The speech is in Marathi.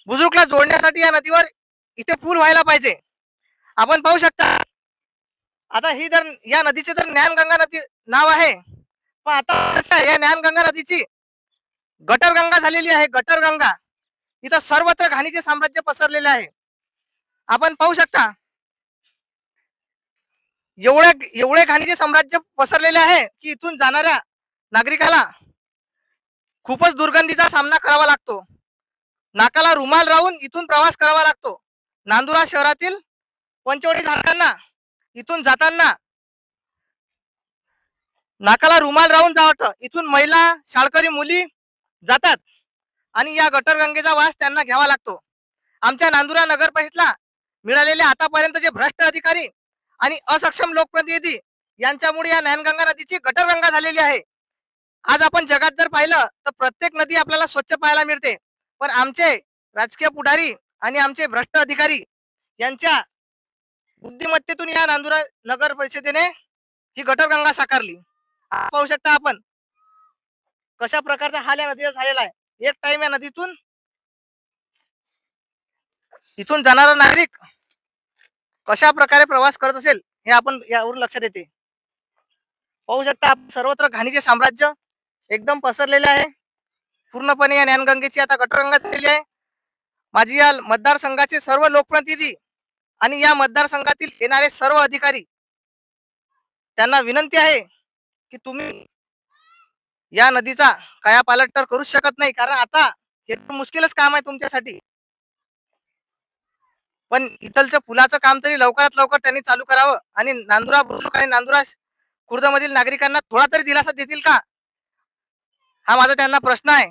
बुजुर्गला जोडण्यासाठी या नदीवर इथे पूल व्हायला पाहिजे. आपण पाहू शकता आता ही जर या नदीचे तर ज्ञानगंगा नदी नाव आहे, पण आता या ज्ञानगंगा नदीची गटरगंगा झालेली आहे. गटरगंगा इथं सर्वत्र घाणीचे साम्राज्य पसरलेले आहे. आपण पाहू शकता एवढे एवढे घाणीचे साम्राज्य पसरलेले आहे की इथून जाणाऱ्या नागरिकाला खूपच दुर्गंधीचा सामना करावा लागतो. नाकाला रुमाल राहून इथून प्रवास करावा लागतो. नांदुरा शहरातील पंचवटी धारकांना इथून जाताना नाकाला रुमाल राहून जावं. इथून महिला शाळकरी मुली जातात आणि या गटरगंगेचा वास त्यांना घ्यावा लागतो. आमच्या नांदुरा नगर परिषदेला मिळालेले आतापर्यंतचे भ्रष्ट अधिकारी आणि असक्षम लोकप्रतिनिधी यांच्यामुळे या ज्ञानगंगा नदीची गटरगंगा झालेली आहे. आज आपण जगात जर पाहिलं तर प्रत्येक नदी आपल्याला स्वच्छ पाहायला मिळते, पण आमचे राजकीय पुढारी आणि आमचे भ्रष्ट अधिकारी यांच्या बुद्धिमत्तेतून या नांदुरा नगर परिषदेने ही गटरगंगा साकारली. पाहू शकता आपण कशा प्रकारचा हाल या नदीचा झालेला आहे. एक टाइम या नदीतून इथून जाणारा नागरिक कशा प्रकारे प्रवास करत असेल हे आपण यावरून लक्षात येते. पाहू शकता सर्वत्र घाणीचे साम्राज्य एकदम पसरलेले आहे. पूर्णपणे या ज्ञानगंगेची आता गटरगंगा झालेली आहे. माझी या मतदारसंघाचे सर्व लोकप्रतिनिधी आणि या मतदारसंघातील येणारे सर्व अधिकारी त्यांना विनंती आहे की तुम्ही या नदीचा कायापालट तर करूच शकत नाही, कारण आता हे मुश्किलच काम आहे तुमच्यासाठी. पण इथलचं पुलाचं काम तरी लवकरात लवकर त्यांनी चालू करावं आणि नांदुरा बुद्रुक आणि नांदुरा खुर्दमधील नागरिकांना थोडा तरी दिलासा देतील का, हा माझा त्यांना प्रश्न आहे.